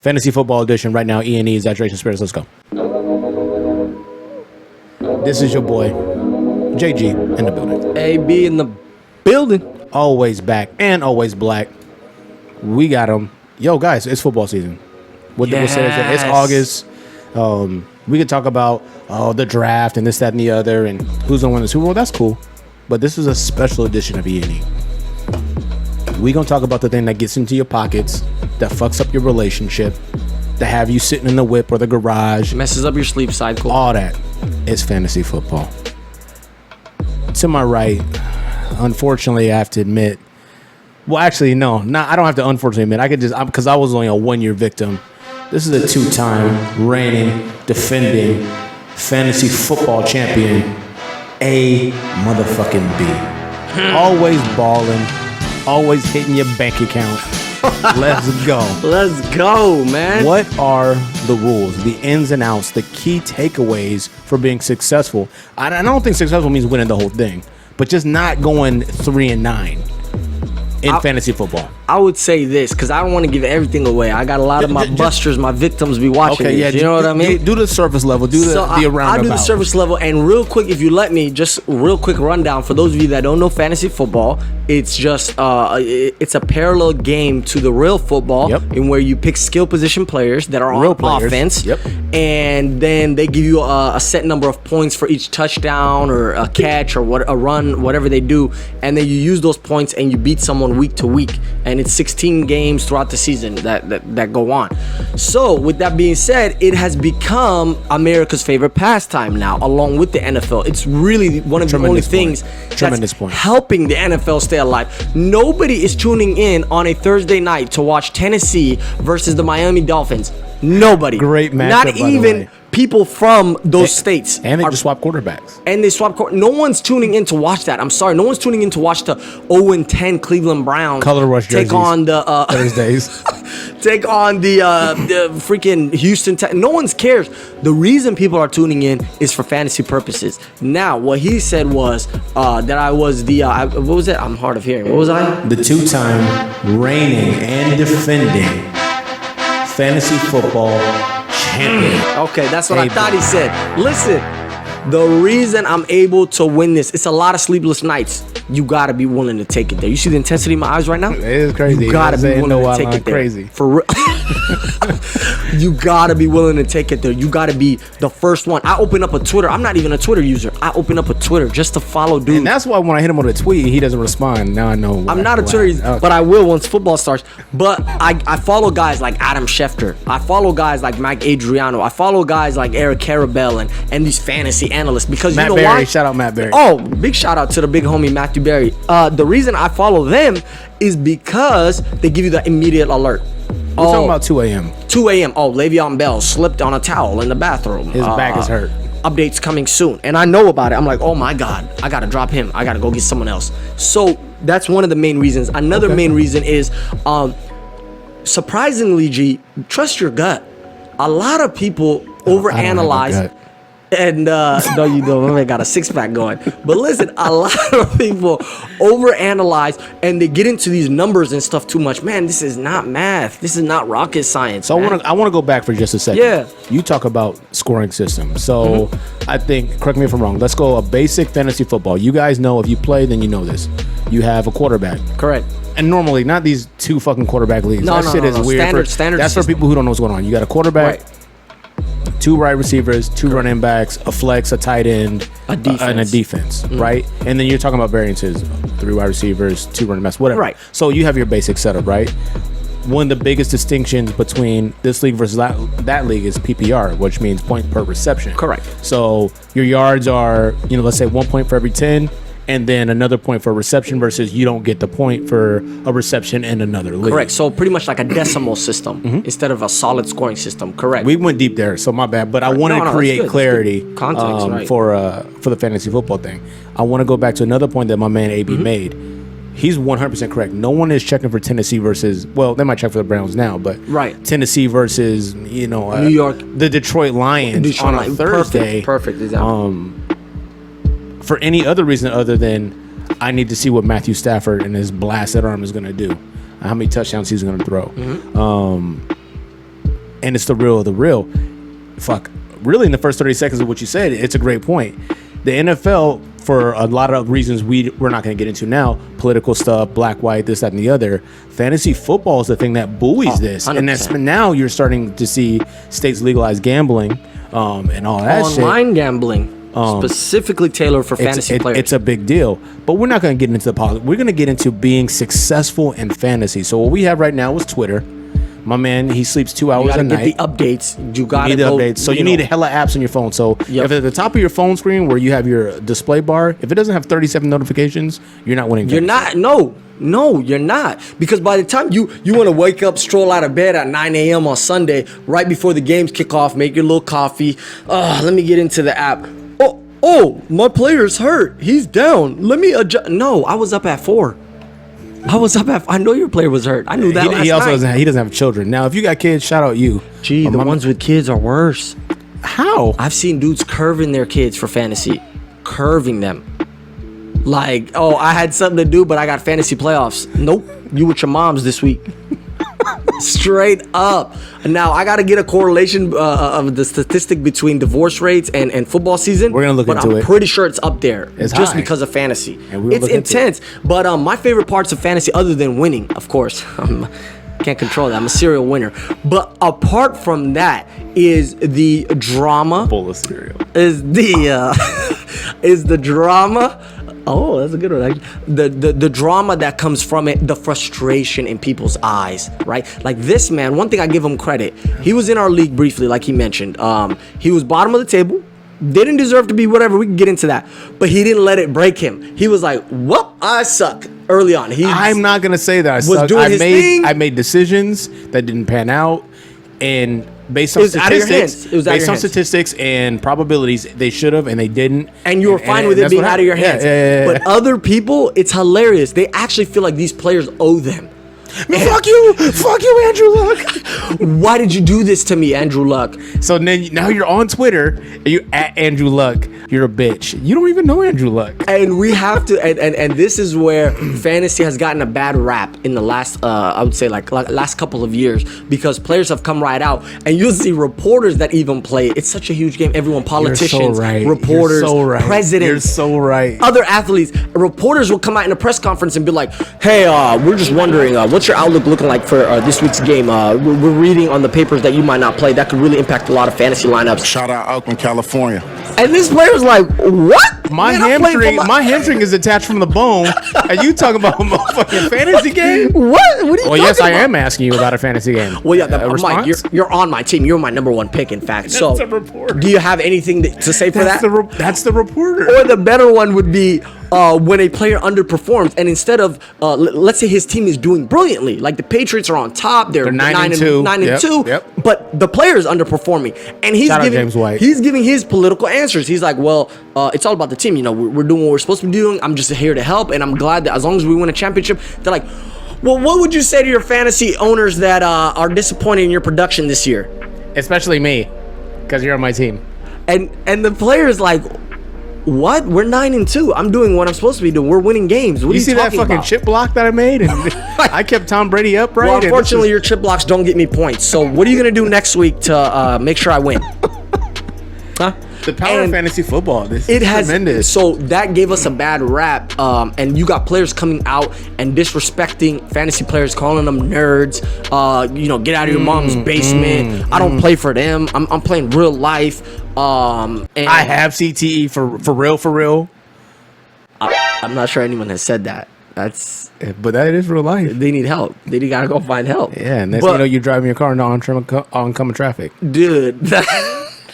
Fantasy Football Edition right now. E&E Exaggeration Spirits. Let's go. This is your boy, JG, in the building. AB in the building. Always back and always black. We got him. Yo, guys, it's football season. It's August. We could talk about the draft and this, that, and the other, and who's going to win the Super Bowl. That's cool. But this is a special edition of E&E. We're going to talk about the thing that gets into your pockets, that fucks up your relationship, that have you sitting in the whip or the garage. Messes up your sleep cycle. All that is fantasy football. To my right, unfortunately, I have to admit, well, actually, no, I don't have to unfortunately admit. I could just, because I was only a one-year victim. This is a two-time reigning, defending fantasy football champion, A motherfucking B. Always balling, always hitting your bank account. Let's go. Let's go, man. What are the rules, the ins and outs, the key takeaways for being successful? I don't think successful means winning the whole thing, but just not going 3-9 in fantasy football. I would say this, because I don't want to give everything away. I got a lot of my busters, my victims be watching this. You know what I mean? Do the surface level. Do the roundabout. I'll do the surface level. And real quick, if you let me, just real quick rundown. For those of you that don't know fantasy football, it's just it's a parallel game to the real football, in where you pick skill position players that are on offense. And then they give you a set number of points for each touchdown or a catch or a run, whatever they do. And then you use those points and you beat someone week to week. And it's 16 games throughout the season that go on. So with that being said, it has become America's favorite pastime now, along with the NFL. It's really one of the only things that's helping the NFL stay alive. Nobody is tuning in on a Thursday night to watch Tennessee versus the Miami Dolphins. Nobody. Great matchup, not even people from those states. And they just swap quarterbacks. And they swap no one's tuning in to watch that. I'm sorry. No one's tuning in to watch the 0-10 Cleveland Browns color rush jerseys take on the Thursdays. take on the freaking Houston No one cares. The reason people are tuning in is for fantasy purposes. Now, what he said was that I was the what was it? I'm hard of hearing. What was I? The two-time reigning and defending fantasy football champion. Okay, that's what I thought he said. Listen, the reason I'm able to win this, it's a lot of sleepless nights. You gotta be willing to take it there. You see the intensity in my eyes right now? It is crazy. You gotta be willing to take it there. Crazy. For real. You gotta be willing to take it there. You gotta be the first one. I open up a Twitter. I'm not even a Twitter user. I open up a Twitter just to follow dudes. And that's why when I hit him with a tweet, he doesn't respond. Now I know. I'm not a Twitter user, but I will once football starts. But I follow guys like Adam Schefter. I follow guys like Mike Adriano. I follow guys like Eric Carabell and these fantasy analysts, because Matt you know Berry, why? Shout out Matt Berry. Oh, big shout out to the big homie Matthew Berry. The reason I follow them is because they give you the immediate alert. We're talking about 2 a.m. 2 a.m. Oh, Le'Veon Bell slipped on a towel in the bathroom. His back is hurt. Updates coming soon. And I know about it. I'm like, oh my God, I got to drop him. I got to go get someone else. So that's one of the main reasons. Another main reason is, surprisingly, G, trust your gut. A lot of people overanalyze. And no, you don't. I got a six-pack going. But listen, a lot of people overanalyze and they get into these numbers and stuff too much. Man, this is not math. This is not rocket science. So I want to go back for just a second. Yeah. You talk about scoring system. So I think, correct me if I'm wrong, let's go a basic fantasy football. You guys know, if you play, then you know this. You have a quarterback. Correct. And normally, not these two fucking quarterback leagues. That shit is weird. Standard that's for people who don't know what's going on. You got a quarterback. Right. 2 wide receivers, 2 running backs, a flex, a tight end, and a defense, right? And then you're talking about variances: 3 wide receivers, 2 running backs, whatever. Right. So you have your basic setup, right? One of the biggest distinctions between this league versus that league is PPR, which means point per reception. Correct. So your yards are, let's say 1 point for every 10. And then another point for a reception, versus you don't get the point for a reception in another league. Correct. So pretty much like a decimal system instead of a solid scoring system. Correct. We went deep there, so my bad. But I want to create clarity context, for the fantasy football thing. I want to go back to another point that my man AB made. He's 100% correct. No one is checking for Tennessee versus, well, they might check for the Browns now, but Tennessee versus, New York, the Detroit Lions on a Thursday. Perfect example. For any other reason other than I need to see what Matthew Stafford and his blasted arm is going to do, how many touchdowns he's going to throw. and it's the real of the real. Fuck, really, in the first 30 seconds of what you said, it's a great point. The NFL, for a lot of reasons we're not going to get into now, political stuff, black, white, this, that, and the other, fantasy football is the thing that buoys this. 100%. And that's now you're starting to see states legalize gambling and all that shit. Online gambling. Specifically tailored for fantasy players. It's a big deal. But we're not going to get into the politics. We're going to get into being successful in fantasy. So what we have right now is Twitter. My man, he sleeps 2 hours a night. You gotta get the updates. You gotta need the updates. So you need hella apps on your phone. So if at the top of your phone screen where you have your display bar, if it doesn't have 37 notifications, you're not winning. You're not. No, you're not. Because by the time you want to wake up, stroll out of bed at 9 a.m. on Sunday, right before the games kick off, make your little coffee. Let me get into the app. Oh, my player's hurt. He's down. Let me adjust. No, I was up at 4. I know your player was hurt. I knew that last he also night. he doesn't have children. Now, if you got kids, shout out you. Gee, the ones with kids are worse. How? I've seen dudes curving their kids for fantasy. Curving them. Like, oh, I had something to do, but I got fantasy playoffs. Nope. You with your moms this week. Straight up. Now, I got to get a correlation of the statistic between divorce rates and football season. We're going to look into it. But I'm pretty sure it's up there. It's just high. because of fantasy. And it's intense. But my favorite parts of fantasy, other than winning, of course, can't control that. I'm a serial winner. But apart from that is the drama. Bowl of cereal. Is the drama. Oh, that's a good one. Actually. The drama that comes from it, the frustration in people's eyes, right? Like this man, one thing I give him credit. He was in our league briefly, like he mentioned. He was bottom of the table. Didn't deserve to be whatever. We can get into that. But he didn't let it break him. He was like, well, I suck early on. I'm not going to say that I suck. I made decisions that didn't pan out. And based on statistics and probabilities, they should have and they didn't. And you were fine with it being out of your hands. Yeah. But other people, it's hilarious. They actually feel like these players owe them. Fuck you, Andrew Luck. Why did you do this to me, Andrew Luck? So now you're on Twitter and you at Andrew Luck. You're a bitch. You don't even know Andrew Luck. And we have to, and this is where fantasy has gotten a bad rap in the last, I would say like last couple of years, because players have come right out, and you'll see reporters that even play. It's such a huge game. Everyone, politicians, reporters, presidents, you're so right. Other athletes, reporters will come out in a press conference and be like, "Hey, we're just wondering, what's your outlook looking like for this week's game? We're reading on the papers that you might not play. That could really impact a lot of fantasy lineups." Shout out Oakland, California. And this player's like, "What? My hamstring is attached from the bone. Are you talking about a motherfucking fantasy game? What? What are you talking about?" Yes, I am asking you about a fantasy game. Well, yeah, Mike, you're on my team. You're my number one pick, in fact. So, do you have anything to say for that? That's the reporter. Or the better one would be when a player underperforms, and instead of let's say his team is doing brilliantly, like the Patriots are on top, they're 9-2, Yep. but the player is underperforming, and he's giving his political answers. He's like, well, it's all about the team. You know, we're doing what we're supposed to be doing. I'm just here to help, and I'm glad that as long as we win a championship. They're like, well, what would you say to your fantasy owners that are disappointed in your production this year? Especially me, because you're on my team. And the player's like, what? We're 9-2. I'm doing what I'm supposed to be doing. We're winning games. What are you see that fucking chip block that I made? And I kept Tom Brady upright. Well, unfortunately, your chip blocks don't get me points. So what are you going to do next week to make sure I win? Huh? The power of fantasy football. This is tremendous. So that gave us a bad rap. And you got players coming out and disrespecting fantasy players, calling them nerds. Get out of your mom's basement. I don't play for them. I'm playing real life. And I have CTE for real. I'm not sure anyone has said that. But that is real life. They need help. They gotta go find help. Yeah, and that's you're driving your car into oncoming traffic. Dude,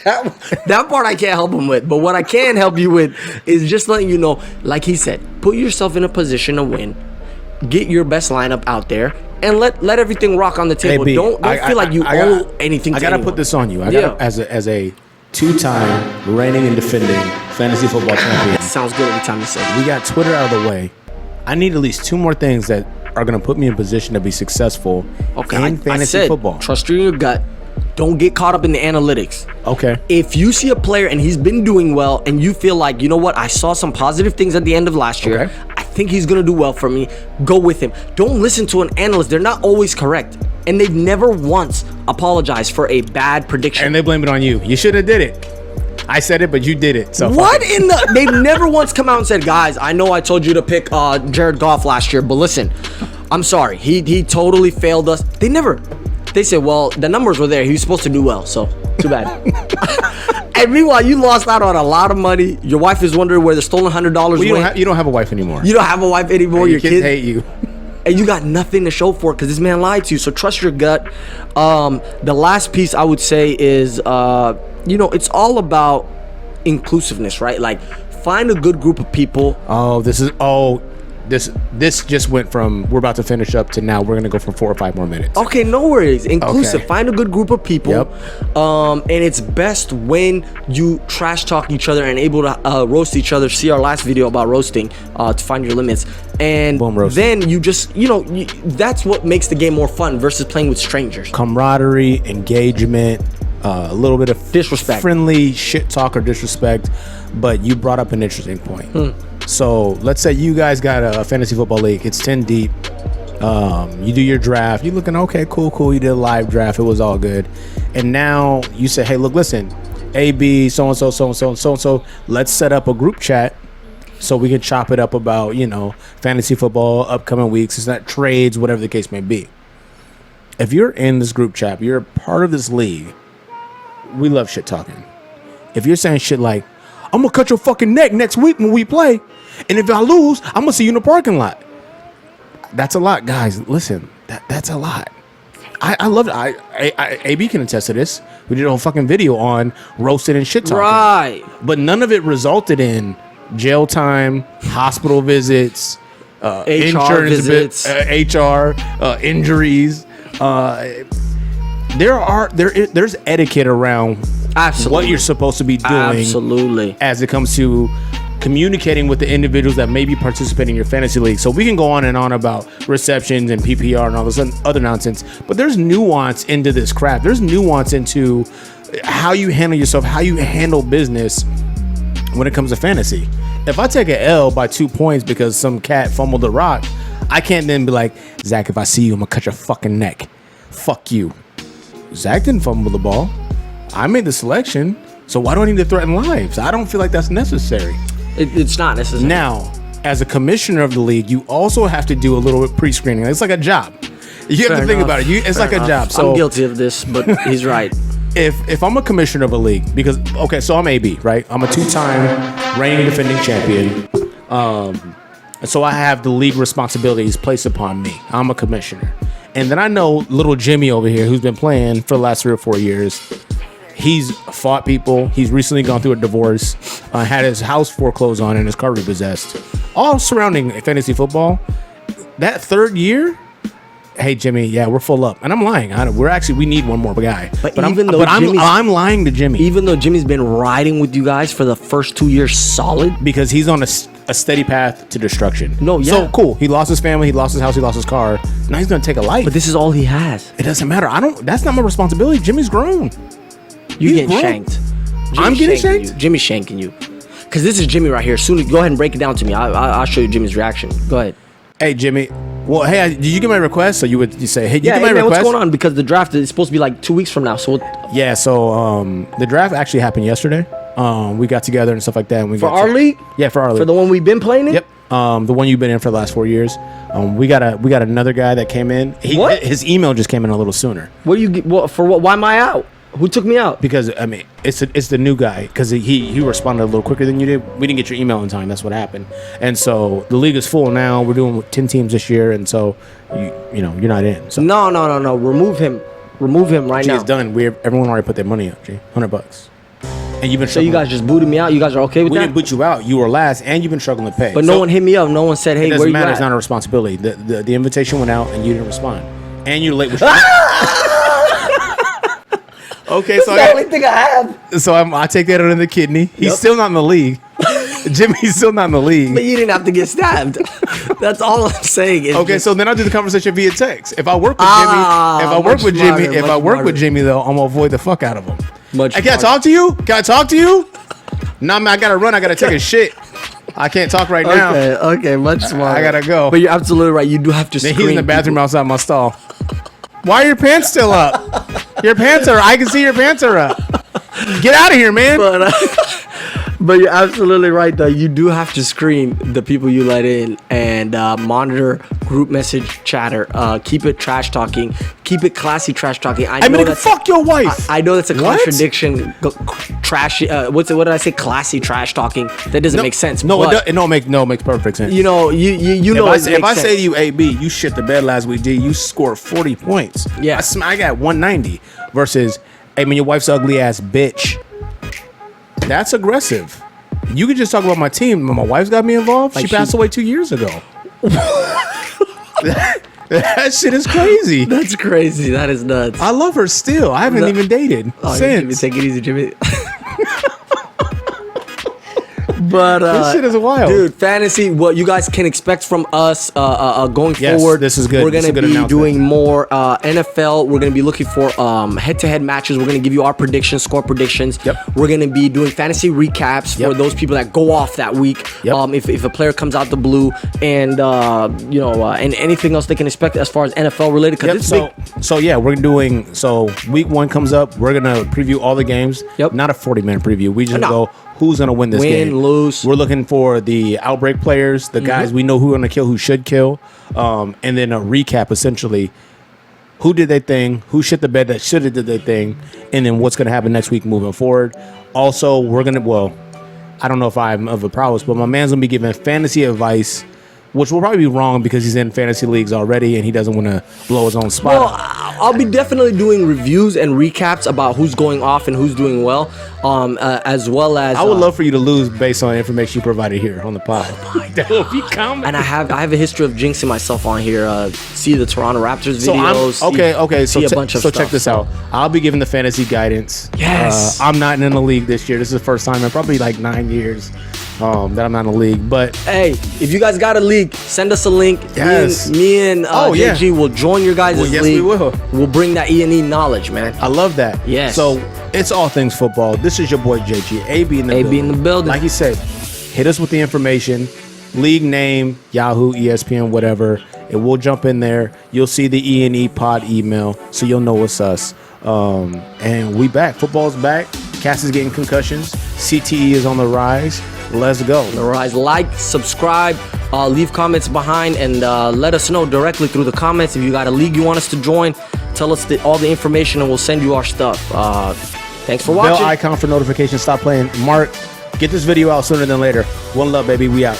that part I can't help him with. But what I can help you with is just letting you know, like he said, put yourself in a position to win. Get your best lineup out there. And let everything rock on the table. Hey, B, don't feel like you owe anything to anyone. I gotta put this on you. I gotta as a two-time reigning and defending fantasy football champion. Sounds good every time you say it. We got Twitter out of the way. I need at least 2 more things that are going to put me in position to be successful in fantasy football. Trust your gut. Don't get caught up in the analytics. Okay. If you see a player and he's been doing well and you feel like, you know what, I saw some positive things at the end of last year. I think he's going to do well for me. Go with him. Don't listen to an analyst. They're not always correct. and they've never once apologized for a bad prediction. And they blame it on you. You should have did it. I said it, but you did it. So what in the? They've never once come out and said, guys, I know I told you to pick Jared Goff last year, but listen, I'm sorry. He totally failed us. They never. They said, well, the numbers were there. He was supposed to do well, so too bad. And meanwhile, you lost out on a lot of money. Your wife is wondering where the stolen $100 went. You don't have a wife anymore. You don't have a wife anymore. Your kids hate you. And you got nothing to show for it because this man lied to you. So trust your gut. The last piece I would say is, it's all about inclusiveness, right? Like, find a good group of people. This just went from we're about to finish up to now we're gonna go for 4 or 5 more minutes. Okay, no worries. Inclusive. Okay. Find a good group of people. Yep. And it's best when you trash talk each other and able to roast each other. See our last video about roasting to find your limits. And then you just, that's what makes the game more fun versus playing with strangers. Camaraderie, engagement, a little bit of disrespect, friendly shit talk or disrespect. But you brought up an interesting point. So let's say you guys got a fantasy football league. It's 10 deep. You do your draft. You're looking, okay, cool. You did a live draft. It was all good. And now you say, hey, look, listen, AB, so-and-so, so-and-so, and so-and-so. Let's set up a group chat so we can chop it up about, fantasy football, upcoming weeks. It's not trades, whatever the case may be. If you're in this group chat, you're a part of this league, we love shit talking. If you're saying shit like, I'm going to cut your fucking neck next week when we play. And if I lose, I'm going to see you in the parking lot. That's a lot, guys. Listen, that's a lot. I love it. AB can attest to this. We did a whole fucking video on roasting and shit talking. Right. But none of it resulted in jail time, hospital visits, HR visits, HR, injuries. There's etiquette around what you're supposed to be doing as it comes to communicating with the individuals that may be participating in your fantasy league. So we can go on and on about receptions and PPR and all this other nonsense, but there's nuance into this crap. There's nuance into how you handle yourself, how you handle business when it comes to fantasy. If I take an L by 2 points because some cat fumbled the rock, I can't then be like, Zach, if I see you, I'm gonna cut your fucking neck. Fuck you. Zach didn't fumble the ball. I made the selection, so why do I need to threaten lives? I don't feel like that's necessary. It's not necessary. Now, as a commissioner of the league, you also have to do a little bit pre-screening. It's like a job. You have to think about it. It's like a job. So I'm guilty of this, but he's right. If I'm a commissioner of a league, because, okay, so I'm AB, right? I'm a 2-time reigning defending champion. And so I have the league responsibilities placed upon me. I'm a commissioner. And then I know little Jimmy over here who's been playing for the last 3 or 4 years. He's fought people. He's recently gone through a divorce, had his house foreclosed on and his car repossessed. All surrounding fantasy football. That 3rd year, hey Jimmy, yeah, we're full up, and I'm lying. We need one more guy. But I'm lying to Jimmy. Even though Jimmy's been riding with you guys for the first 2 years solid, because he's on a steady path to destruction. No, yeah. So cool. He lost his family. He lost his house. He lost his car. Now he's gonna take a life. But this is all he has. It doesn't matter. That's not my responsibility. Jimmy's grown. You getting shanked. I'm getting shanked? Jimmy's shanking you. Because this is Jimmy right here. Soon, go ahead and break it down to me. I'll show you Jimmy's reaction. Go ahead. Hey, Jimmy. Well, hey, did you get my request? So you say, hey, get my request? What's going on? Because the draft is supposed to be like 2 weeks from now. So yeah, so the draft actually happened yesterday. We got together and stuff like that. And for our league? Yeah, for our league. For the one we've been playing in? Yep. The one you've been in for the last 4 years. We got another guy that came in. What? His email just came in a little sooner. What do you get? For what? Why am I out? Who took me out? Because it's the new guy, because he responded a little quicker than you did. We didn't get your email in time. That's what happened. And so the league is full now. We're doing 10 teams this year, and so you're not in. So no. Remove him right now. It's done. Everyone already put their money up. G, $100. And you've been. So you guys just booted me out. You guys are okay with that? We didn't boot you out. You were last, and you've been struggling to pay. But no one hit me up. No one said, "Hey, where you at?" It doesn't matter. It's not a responsibility. The invitation went out, and you didn't respond, and you're late with. Okay, so that's the only thing I have. So I take that under the kidney. He's still not in the league. Jimmy's still not in the league. But you didn't have to get stabbed. That's all I'm saying. Okay, so then I'll do the conversation via text. If I work with Jimmy, though, I'm gonna avoid the fuck out of him. Hey, can I talk to you? No, man, I gotta run. I gotta take a shit. I can't talk right now. Okay, much smarter. I gotta go. But you're absolutely right. You do have to screen. He's in the bathroom outside my stall. Why are your pants still up? Your pants are. I can see your pants are up. Get out of here, man. But you're absolutely right, though. You do have to screen the people you let in and monitor group message chatter. Keep it trash talking. Keep it classy trash talking. I mean, fuck your wife. I know that's a contradiction. Trashy. What did I say? Classy trash talking. That doesn't make sense. No, it makes perfect sense. You know, you know. If I say to you, AB, you shit the bed last week, G, you scored 40 points. Yeah. I got 190 versus, hey, man, your wife's ugly ass bitch. That's aggressive. You could just talk about my team. My wife's got me involved. She passed away 2 years ago. That shit is crazy. That's crazy. That is nuts. I love her still. I haven't even dated since. Take it easy, Jimmy. But this shit is wild, dude. Fantasy, what you guys can expect from us going forward. This is good. We're gonna be doing more NFL. We're gonna be looking for head-to-head matches. We're gonna give you our predictions, score predictions. Yep. We're gonna be doing fantasy recaps for those people that go off that week. Yep. If a player comes out the blue, and and anything else they can expect as far as NFL related. We're doing. So week 1 comes up. We're gonna preview all the games. Yep. Not a 40-minute preview. We just go. Who's going to win this game? Lose. We're looking for the outbreak players, the guys we know who are going to kill, who should kill, and then a recap, essentially. Who did their thing? Who shit the bed that should have did their thing? And then what's going to happen next week moving forward. Also, we're going to, I don't know if I'm of a prowess, but my man's going to be giving fantasy advice, which will probably be wrong because he's in fantasy leagues already and he doesn't want to blow his own spot. Well, I'll be definitely doing reviews and recaps about who's going off and who's doing well, as well as. I would love for you to lose based on information you provided here on the pod. That will be coming. And I have a history of jinxing myself on here. See the Toronto Raptors videos. So a bunch of stuff. Check this out. I'll be giving the fantasy guidance. Yes. I'm not in the league this year. This is the first time in probably like 9 years that I'm not in the league. But hey, if you guys got a league, send us a link. Yes. Me and JG will join your guys' league. Yes, we will. We'll bring that E&E knowledge, man. I love that. Yes. So it's all things football. This is your boy JG. AB in the building. Like he said, hit us with the information. League name, Yahoo, ESPN, whatever. And we'll jump in there. You'll see the E&E pod email, so you'll know it's us. And we back. Football's back. Cass is getting concussions. CTE is on the rise. Let's go. On the rise. Like, subscribe, leave comments behind, and let us know directly through the comments if you got a league you want us to join. Tell us all the information, and we'll send you our stuff. Thanks for watching. Bell icon for notifications. Stop playing. Mark, get this video out sooner than later. One love, baby. We out.